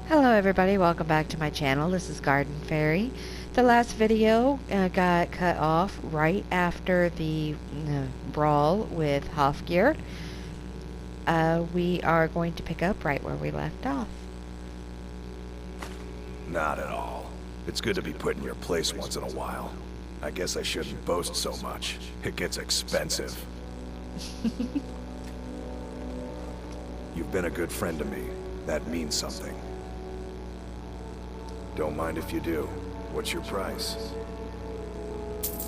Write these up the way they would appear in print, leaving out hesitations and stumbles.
Hello everybody, welcome back to my channel. This is Garden Fairy. The last video got cut off right after the brawl with Hofgear. We are going to pick up right where we left off. Not at all. It's good to be put in your place once in a while. I guess I shouldn't boast so much. It gets expensive. You've been a good friend to me. That means something. Don't mind if you do. What's your price?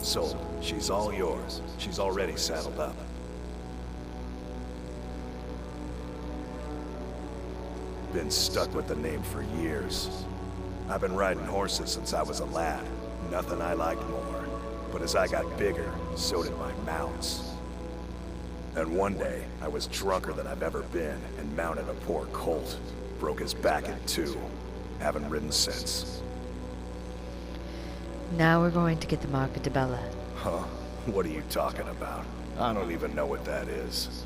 Sold. She's all yours. She's already saddled up. Been stuck with the name for years. I've been riding horses since I was a lad. Nothing I liked more. But as I got bigger, so did my mounts. And one day, I was drunker than I've ever been and mounted a poor colt. Broke his back in two. Haven't ridden since. Now we're going to get the Marca de Bella. Huh? What are you talking about? I don't even know what that is.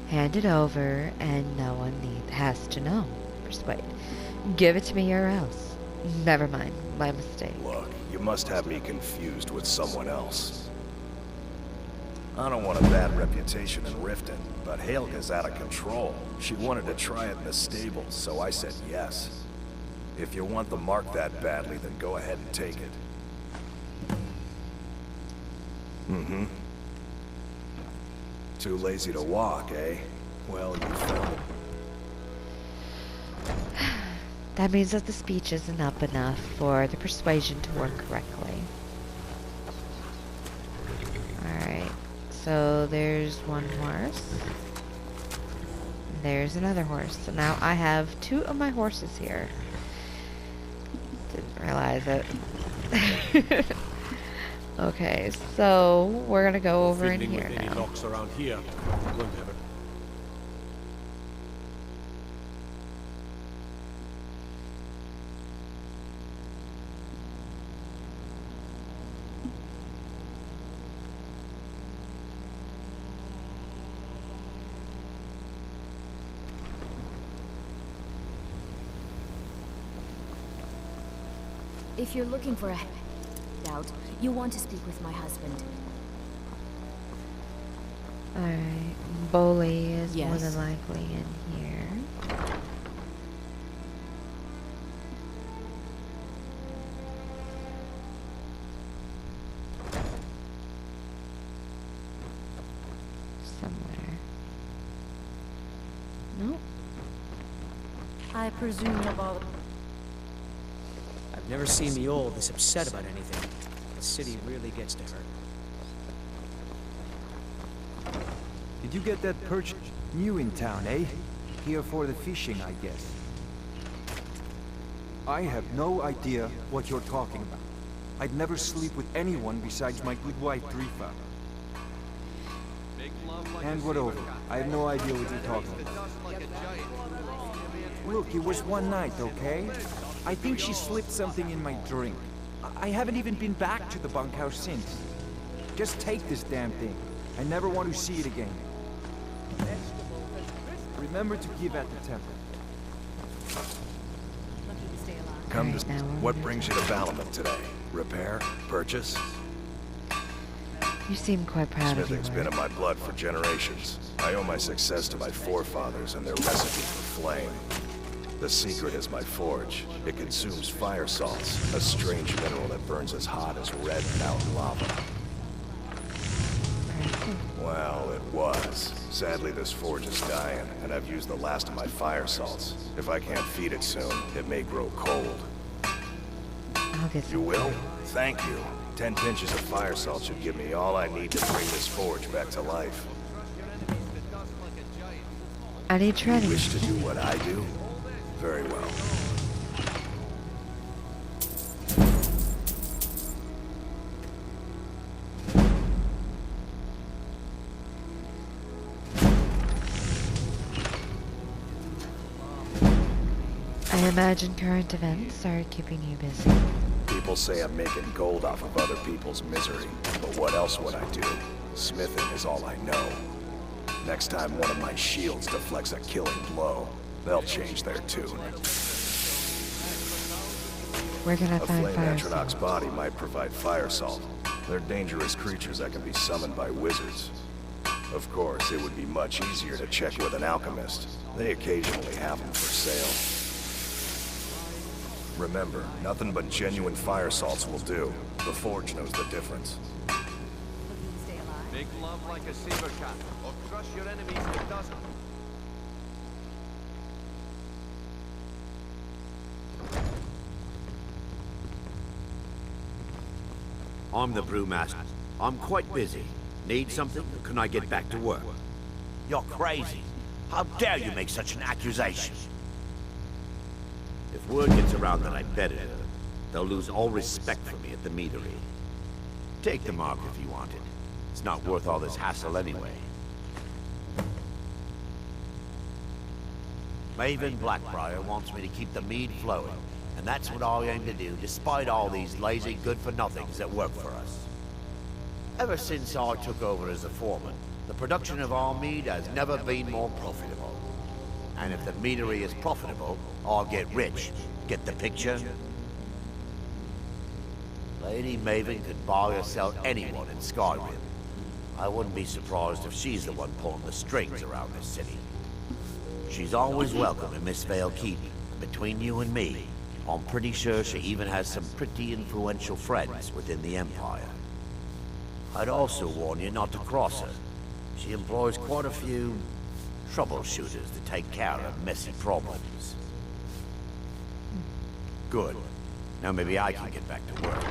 Hand it over and no one has to know. Persuade. Give it to me or else. Never mind, my mistake. Look, you must have me confused with someone else. I don't want a bad reputation in Riften, but Helga's out of control. She wanted to try it in the stables, so I said yes. If you want the mark that badly, then go ahead and take it. Mm-hmm. Too lazy to walk, eh? Well, you found it. That means that the speech isn't up enough for the persuasion to work correctly. Alright, so there's one horse. There's another horse. So now I have two of my horses here. Didn't realize it. Okay, so we're gonna go over in here now. Locks around here. I'm going to have a If you're looking for a doubt, you want to speak with my husband. Alright, Boley is more Yes. than likely in here. Somewhere. Nope. I presume about... I've never seen the old this upset about anything. The city really gets to her. Did you get that perch new in town, eh? Here for the fishing, I guess. I have no idea what you're talking about. I'd never sleep with anyone besides my good wife, Drifa. Hand what over. I have no idea what you're talking about. Look, it was one night, okay? I think she slipped something in my drink. I haven't even been back to the bunkhouse since. Just take this damn thing. I never want to see it again. Remember to give at the temple. Come to... Alright, now we're What gonna- brings you to Balamut today? Repair? Purchase? You seem quite proud of your Smithing's been work. in my blood for generations. I owe my success to my forefathers and their recipe for flame. The secret is my forge. It consumes fire salts, a strange mineral that burns as hot as red mountain lava. Very cool. Well, it was. Sadly, this forge is dying, and I've used the last of my fire salts. If I can't feed it soon, it may grow cold. I'll get You some. will? Thank you. 10 pinches of fire salt should give me all I need to bring this forge back to life. I need You training. wish to do what I do? Very well. I imagine current events are keeping you busy. People say I'm making gold off of other people's misery, but what else would I do? Smithing is all I know. Next time one of my shields deflects a killing blow, They'll change their tune. We're gonna A find flame fire. Atronach's body might provide fire salt. They're dangerous creatures that can be summoned by wizards. Of course, it would be much easier to check with an alchemist. They occasionally have them for sale. Remember, nothing but genuine fire salts will do. The Forge knows the difference. Make love like a saber cat, or crush your enemies in a dozen. I'm the brewmaster. I'm quite busy. Need something, or can I get back to work? You're crazy. How dare you make such an accusation? If word gets around that I betted her, they'll lose all respect for me at the meadery. Take the mark if you want it. It's not worth all this hassle anyway. Maven Blackbriar wants me to keep the mead flowing, and that's what I aim to do, despite all these lazy good-for-nothings that work for us. Ever since I took over as a foreman, the production of our mead has never been more profitable. And if the meadery is profitable, I'll get rich. Get the picture? Lady Maven could buy or sell anyone in Skyrim. I wouldn't be surprised if she's the one pulling the strings around this city. She's always welcome in Mistveil Keep, and between you and me, I'm pretty sure she even has some pretty influential friends within the Empire. I'd also warn you not to cross her. She employs quite a few troubleshooters to take care of messy problems. Good. Now maybe I can get back to work.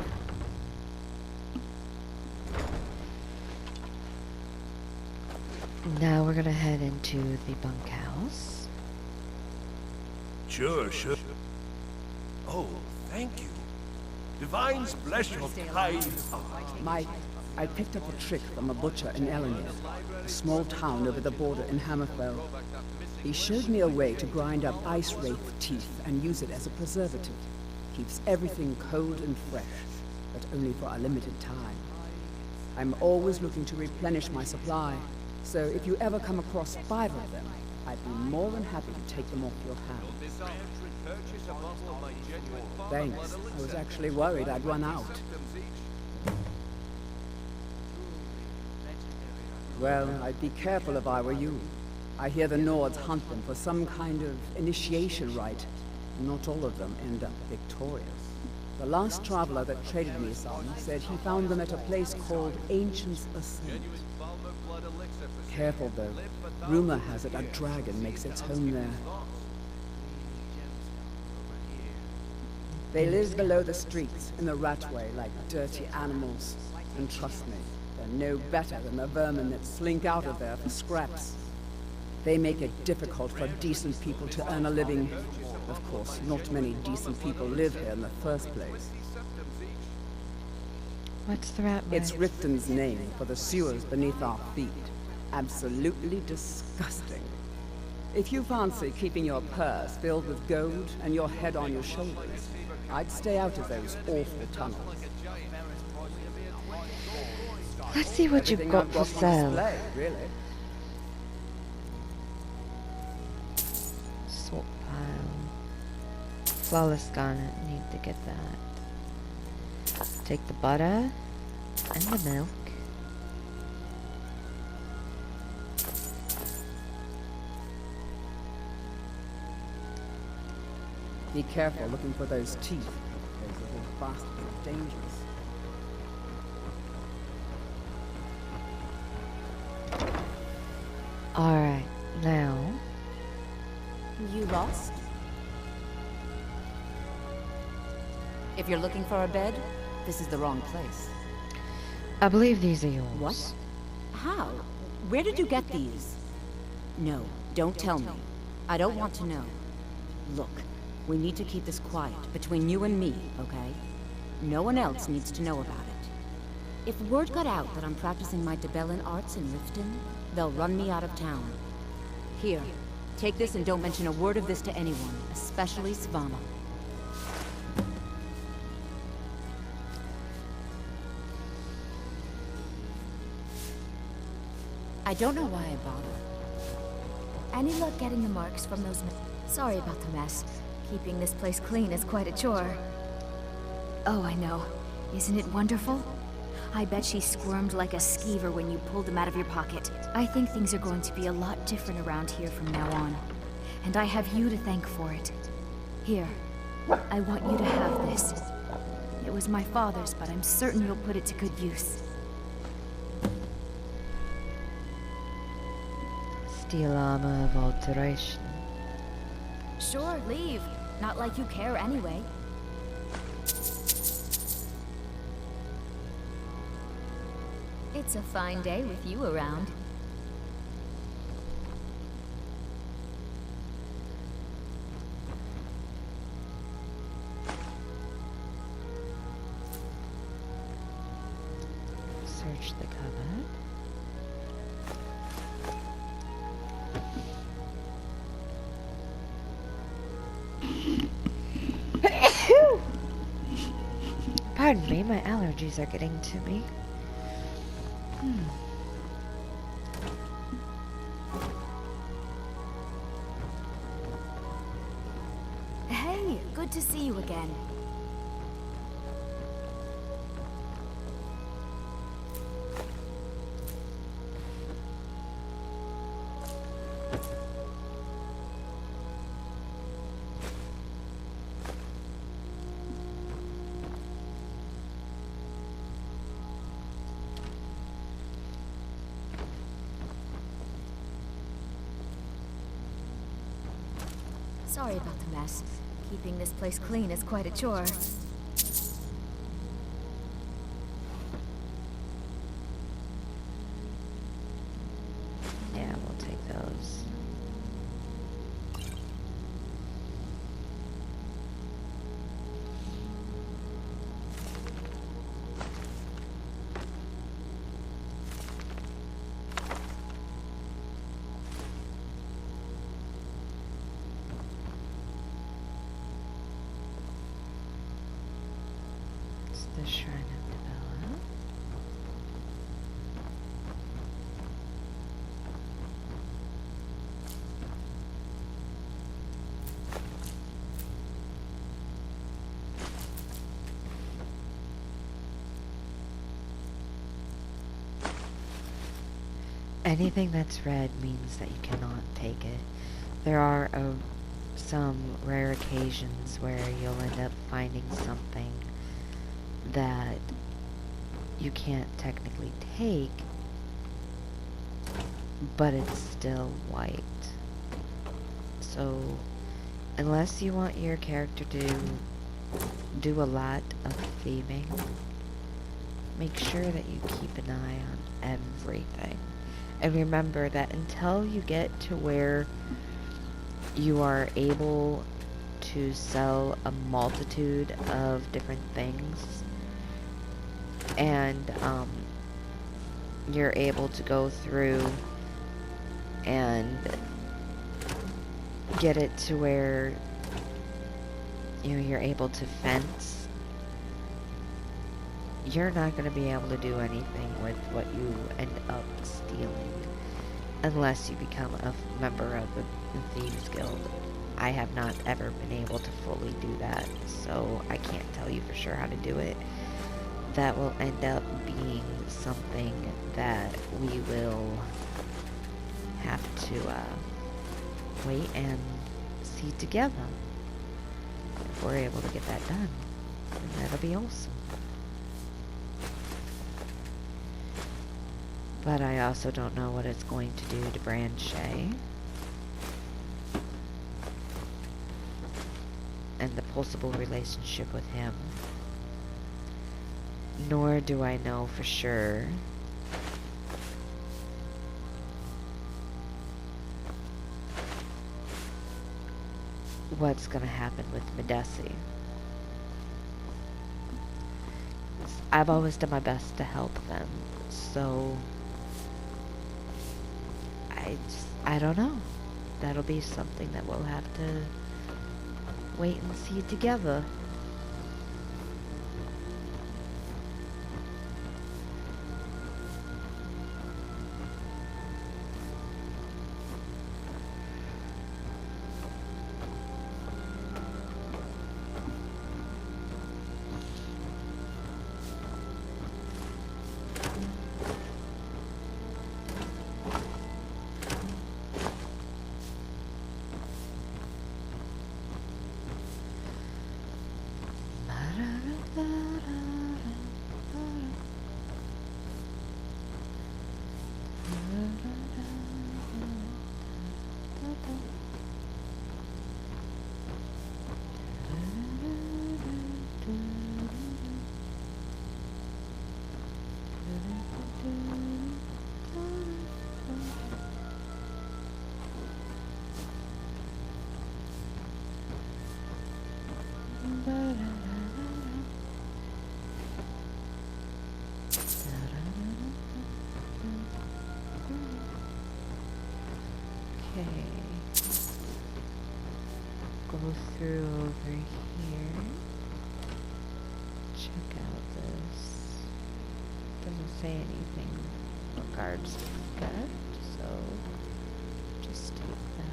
Now we're gonna head into the bunkhouse. Sure. Oh, thank you. Divines bless your kind heart. I picked up a trick from a butcher in Elenir, a small town over the border in Hammerfell. He showed me a way to grind up ice wraith teeth and use it as a preservative. Keeps everything cold and fresh, but only for a limited time. I'm always looking to replenish my supply, so if you ever come across 5 of them, I'd be more than happy to take them off your hands. Thanks. I was actually worried I'd run out. Well, I'd be careful if I were you. I hear the Nords hunt them for some kind of initiation rite. Not all of them end up victorious. The last traveler that traded me some said he found them at a place called Ancient's Ascent. Careful though. Rumor has it a dragon makes its home there. They live below the streets in the ratway like dirty animals. And trust me, they're no better than the vermin that slink out of there for scraps. They make it difficult for decent people to earn a living. Of course, not many decent people live here in the first place. What's the rat? It's Riften's name for the sewers beneath our feet. Absolutely disgusting. If you fancy keeping your purse filled with gold and your head on your shoulders, I'd stay out of those awful tunnels. Let's see what you've Everything got I've for on sale. display, really. Swap pile. Flawless garnet. Need to get that. Take the butter and the milk. Be careful looking for those teeth. Those little bastards are dangerous. Alright, now. You lost? If you're looking for a bed, this is the wrong place. I believe these are yours. What? How? Where did you get these? No, don't tell me. I don't want to know. Look, we need to keep this quiet, between you and me, okay? No one else needs to know about it. If word got out that I'm practicing my Debellan arts in Riften, they'll run me out of town. Here, take this and don't mention a word of this to anyone, especially Svanna. I don't know why I bother. Any luck getting the marks from those Sorry about the mess. Keeping this place clean is quite a chore. Oh, I know. Isn't it wonderful? I bet she squirmed like a skeever when you pulled them out of your pocket. I think things are going to be a lot different around here from now on. And I have you to thank for it. Here, I want you to have this. It was my father's, but I'm certain you'll put it to good use. Steel armor of alteration. Sure, leave. Not like you care anyway. It's a fine day with you around. Search the cupboard. Pardon me, my allergies are getting to me. Hey, good to see you again. Sorry about the mess. Keeping this place clean is quite a chore. Yeah, we'll take those. It's the Shrine of Bella. Anything that's red means that you cannot take it. There are some rare occasions where you'll end up finding something that you can't technically take, but it's still white. So, unless you want your character to do a lot of thieving, make sure that you keep an eye on everything. And remember that until you get to where you are able to sell a multitude of different things, and you're able to go through and get it to where you're able to fence, you're not going to be able to do anything with what you end up stealing unless you become a member of the Thieves Guild. I have not ever been able to fully do that, so I can't tell you for sure how to do it. That will end up being something that we will have to wait and see together if we're able to get that done. And that'll be awesome. But I also don't know what it's going to do to Branche and the possible relationship with him. Nor do I know for sure what's gonna happen with Medesi. I've always done my best to help them, so I don't know. That'll be something that we'll have to wait and see together. go through over here. Check out this. Doesn't say anything regards to that, so just take that.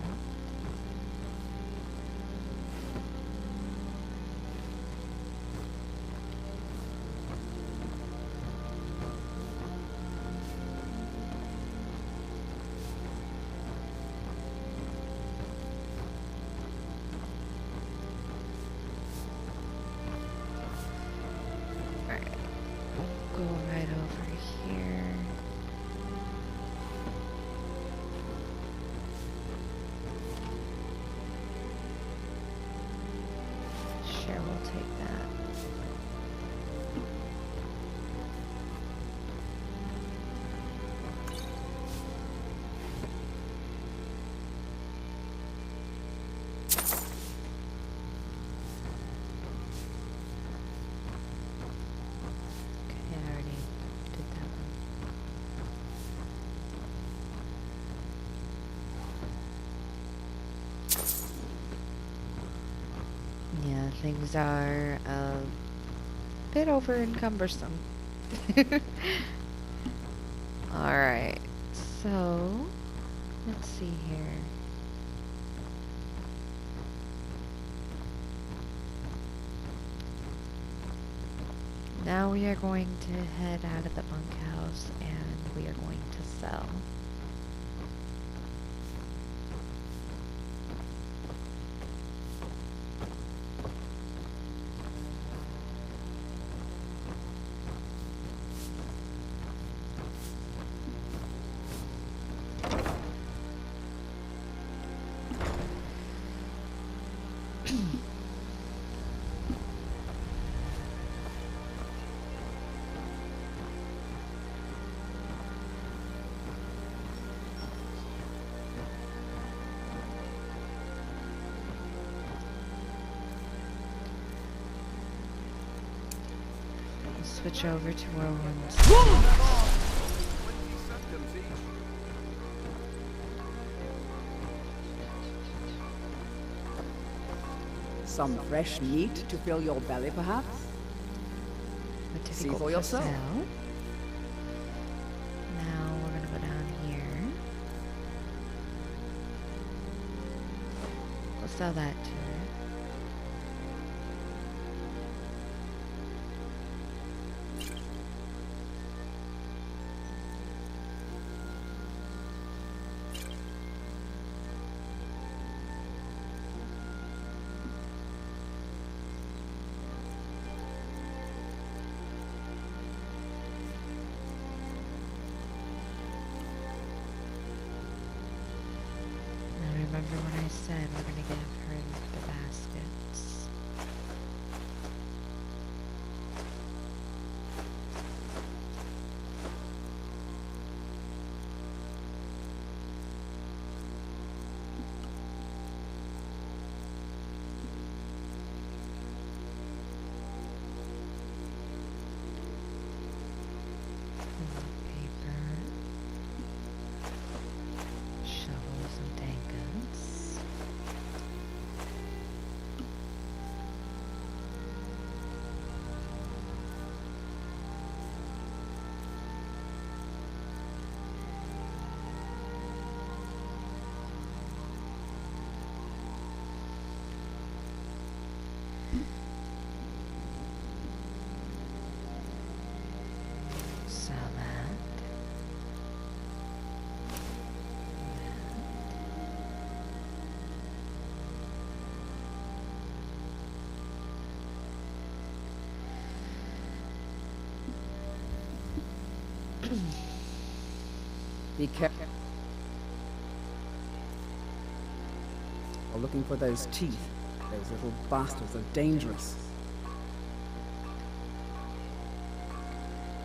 Go right over here. Sure, we'll take that. Yeah, things are a bit over encumbersome. Alright, so let's see here. Now we are going to head out of the bunkhouse and we are going to sell. Switch over to Rowan's. Some fresh meat to fill your belly, perhaps? See for yourself. Now we're gonna go down here. We'll sell that to her. Remember when I said we're gonna give her the baskets? Be careful. We're looking for those teeth. Those little bastards are dangerous.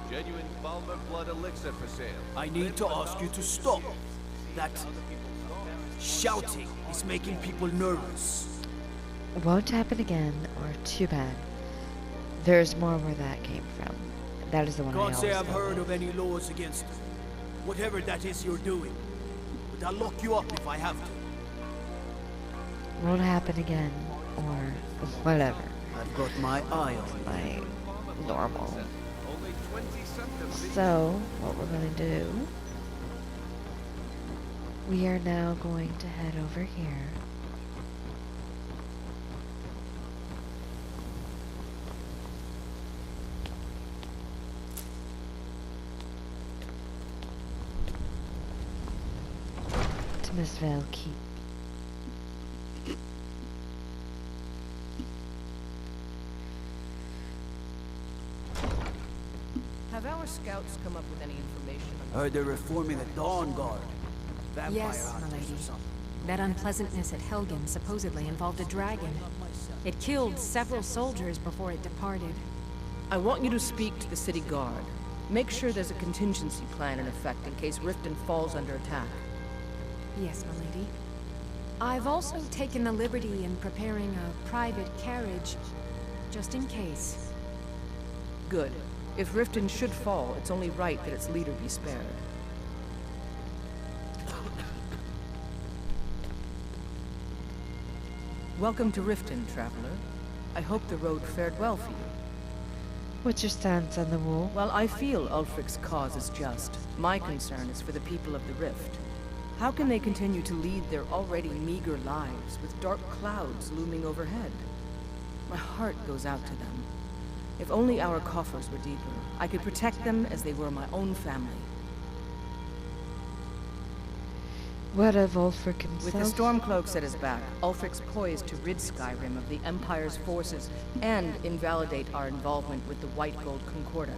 Genuine Balmer blood elixir for sale. I need to ask you to stop. That shouting is making people nervous. Won't happen again, or too bad. There's more where that came from. That is the one I Can't always say I've go heard with. of any laws against whatever that is you're doing. But I'll lock you up if I have to. won't happen again, or whatever. I've got my eye on My normal. So, what we're gonna do, we are now going to head over here. To Mistveil Keep. Have our scouts come up with any information on Heard they're reforming the Dawn Guard. Vampire Yes, hunters milady. or something. That unpleasantness at Helgen supposedly involved a dragon. It killed several soldiers before it departed. I want you to speak to the city guard. Make sure there's a contingency plan in effect in case Riften falls under attack. Yes, milady. I've also taken the liberty in preparing a private carriage, just in case. Good. If Riften should fall, it's only right that its leader be spared. Welcome to Riften, traveler. I hope the road fared well for you. What's your stance on the war? While I feel Ulfric's cause is just, my concern is for the people of the Rift. How can they continue to lead their already meager lives with dark clouds looming overhead? My heart goes out to them. If only our coffers were deeper, I could protect them as they were my own family. What of Ulfric himself? With the Stormcloaks at his back, Ulfric's poised to rid Skyrim of the Empire's forces and invalidate our involvement with the White Gold Concordat.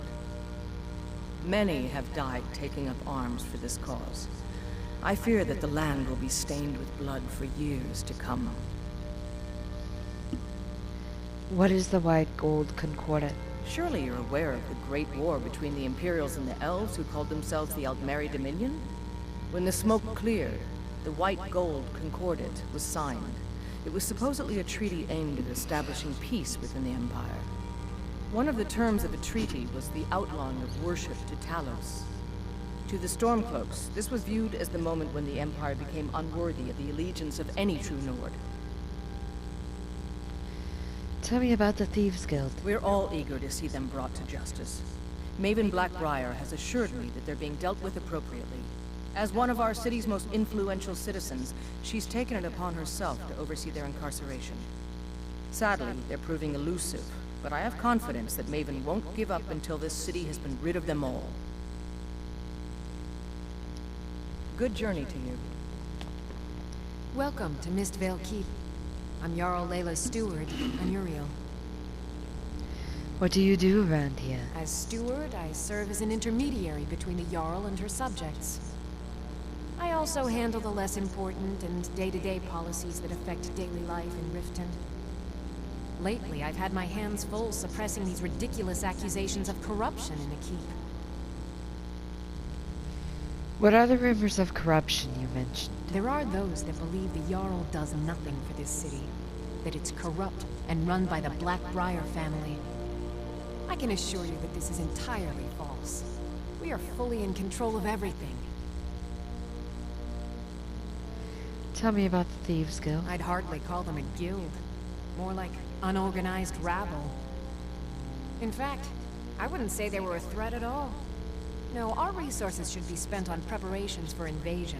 Many have died taking up arms for this cause. I fear that the land will be stained with blood for years to come. What is the White Gold Concordat? Surely you're aware of the Great War between the Imperials and the Elves who called themselves the Aldmeri Dominion? When the smoke cleared, the White Gold Concordat was signed. It was supposedly a treaty aimed at establishing peace within the Empire. One of the terms of the treaty was the outlawing of worship to Talos. To the Stormcloaks, this was viewed as the moment when the Empire became unworthy of the allegiance of any true Nord. Tell me about the Thieves Guild. We're all eager to see them brought to justice. Maven Blackbriar has assured me that they're being dealt with appropriately. As one of our city's most influential citizens, she's taken it upon herself to oversee their incarceration. Sadly, they're proving elusive, but I have confidence that Maven won't give up until this city has been rid of them all. Good journey to you. Welcome to Mistveil Keep. I'm Jarl Layla's steward, Anuriel. What do you do around here? As steward, I serve as an intermediary between the Jarl and her subjects. I also handle the less important and day-to-day policies that affect daily life in Riften. Lately, I've had my hands full suppressing these ridiculous accusations of corruption in the keep. What are the rumors of corruption you mentioned? There are those that believe the Jarl does nothing for this city, that it's corrupt and run by the Blackbriar family. I can assure you that this is entirely false. We are fully in control of everything. Tell me about the Thieves Guild. I'd hardly call them a guild. More like unorganized rabble. In fact, I wouldn't say they were a threat at all. No, our resources should be spent on preparations for invasion.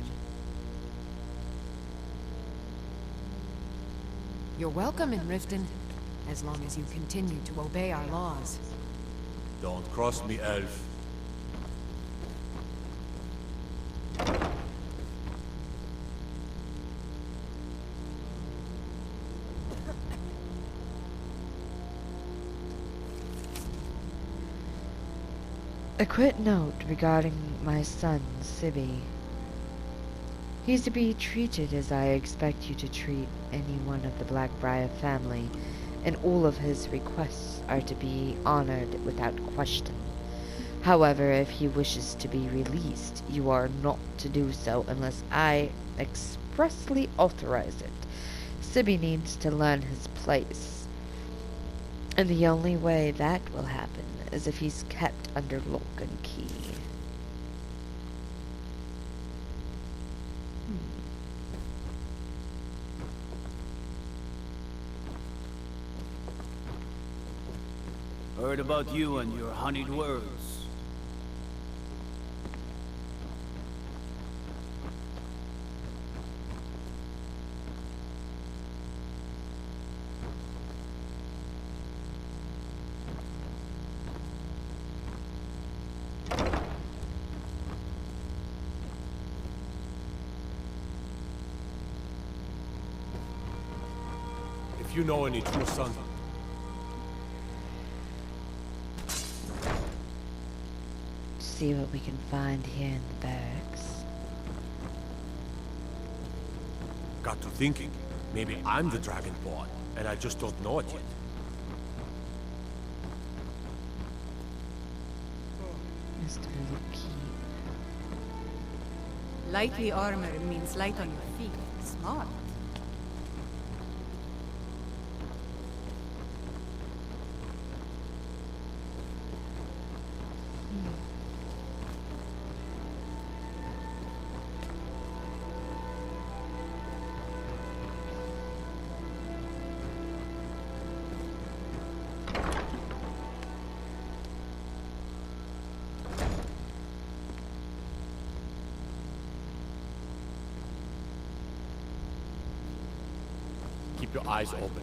You're welcome in Riften, as long as you continue to obey our laws. Don't cross me, elf. A quick note regarding my son, Sibby. He's to be treated as I expect you to treat any one of the Blackbriar family, and all of his requests are to be honored without question. However, if he wishes to be released, you are not to do so unless I expressly authorize it. Sibby needs to learn his place, and the only way that will happen is if he's kept under lock and key. Heard about you and your honeyed words. If you know any true sons, See what we can find here in the barracks. got to thinking, maybe I'm the Dragonborn, and I just don't know it yet. Mr. Little Keep. Lightly armored means light on your feet. Smart. Keep your eyes open.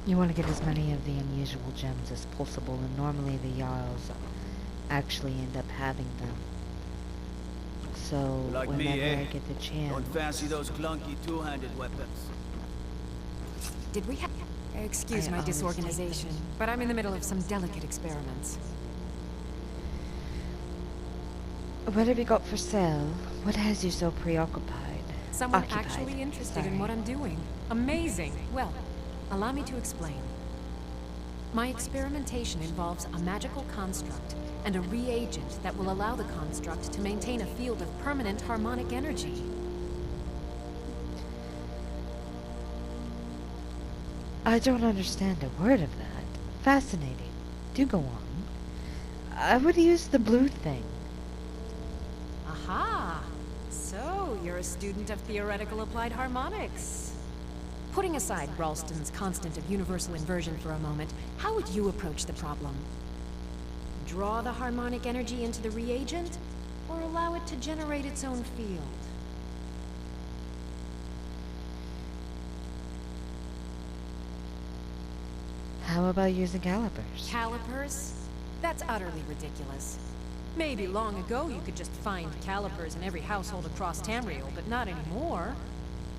You want to get as many of the unusual gems as possible, and normally the Jarls actually end up having them. So, Like whenever me, eh? I get the chance... Don't fancy those clunky two-handed weapons. Did we have... Excuse I my always take disorganization, but I'm in the middle of some delicate experiments. What have you got for sale? What has you so preoccupied? Someone Occupied. actually interested in Sorry. what I'm doing. Amazing. Well, allow me to explain. My experimentation involves a magical construct and a reagent that will allow the construct to maintain a field of permanent harmonic energy. I don't understand a word of that. Fascinating. Do go on. I would use the blue thing. Aha! So, you're a student of theoretical applied harmonics. Putting aside Ralston's constant of universal inversion for a moment, how would you approach the problem? Draw the harmonic energy into the reagent, or allow it to generate its own field? How about using calipers? Calipers? That's utterly ridiculous. Maybe long ago you could just find calipers in every household across Tamriel, but not anymore.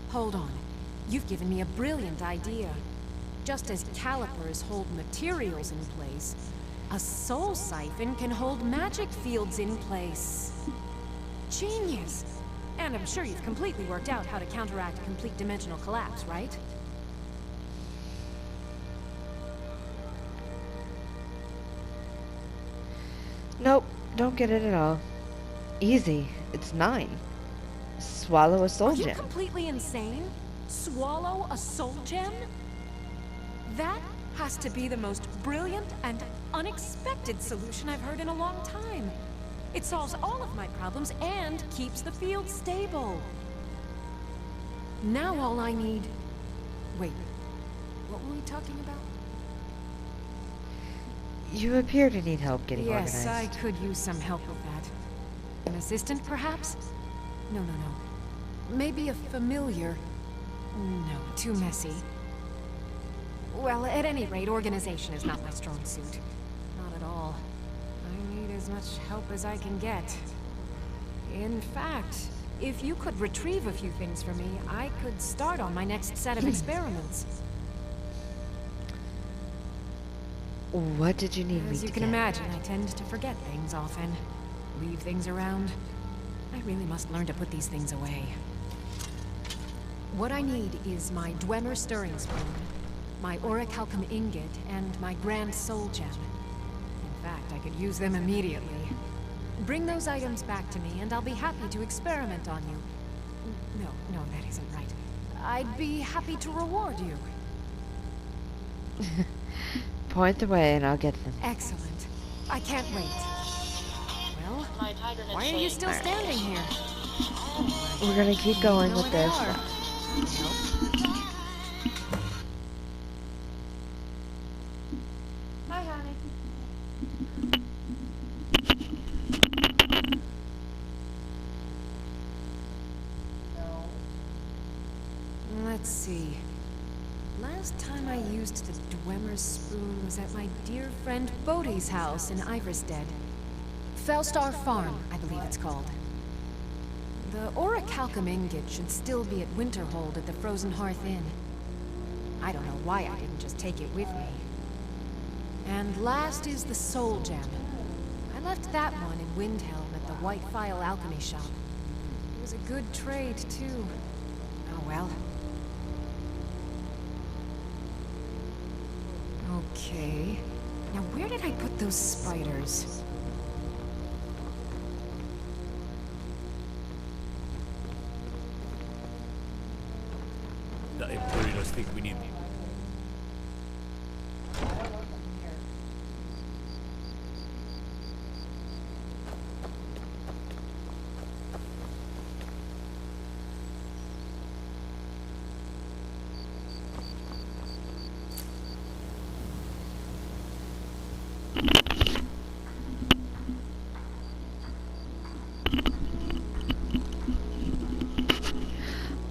Hold on. You've given me a brilliant idea. Just as calipers hold materials in place, a soul siphon can hold magic fields in place. Genius! And I'm sure you've completely worked out how to counteract complete dimensional collapse, right? Nope, don't get it at all. Easy. It's 9. Swallow a soul Are you gem. completely insane? Swallow a soul gem? That has to be the most brilliant and unexpected solution I've heard in a long time. It solves all of my problems and keeps the field stable. Now all I need... Wait, what were we talking about? You appear to need help getting Yes, I organized. could use some help with that. An assistant, perhaps? No. Maybe a familiar. No, too messy. Well, at any rate, organization is not my strong suit. Not at all. I need as much help as I can get. In fact, If you could retrieve a few things for me, I could start on my next set of experiments. What did you need me As you to can get? imagine, I tend to forget things often. Leave things around. I really must learn to put these things away. What I need is my Dwemer Stirring Spoon, my Orichalcum Ingot, and my Grand Soul Gem. In fact, I could use them immediately. Bring those items back to me, and I'll be happy to experiment on you. No, that isn't right. I'd be happy to reward you. Point the way and I'll get them. Excellent. I can't wait. Well, why are you still standing here? We're gonna keep going with this. Hi, honey. Let's see. Last time I used the Dwemer Spoon was at my dear friend Bodhi's house in Iverstead. Felstar Farm, I believe it's called. The Orichalcum Ingot should still be at Winterhold at the Frozen Hearth Inn. I don't know why I didn't just take it with me. And last is the Soul Gem. I left that one in Windhelm at the White Phial Alchemy Shop. It was a good trade, too. Oh well. Okay. Now where did I put those spiders? The Imperials think we need...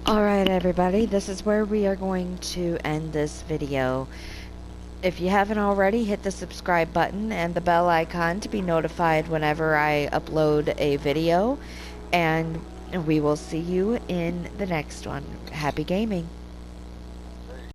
Alright everybody, this is where we are going to end this video. If you haven't already, hit the subscribe button and the bell icon to be notified whenever I upload a video. And we will see you in the next one. Happy gaming!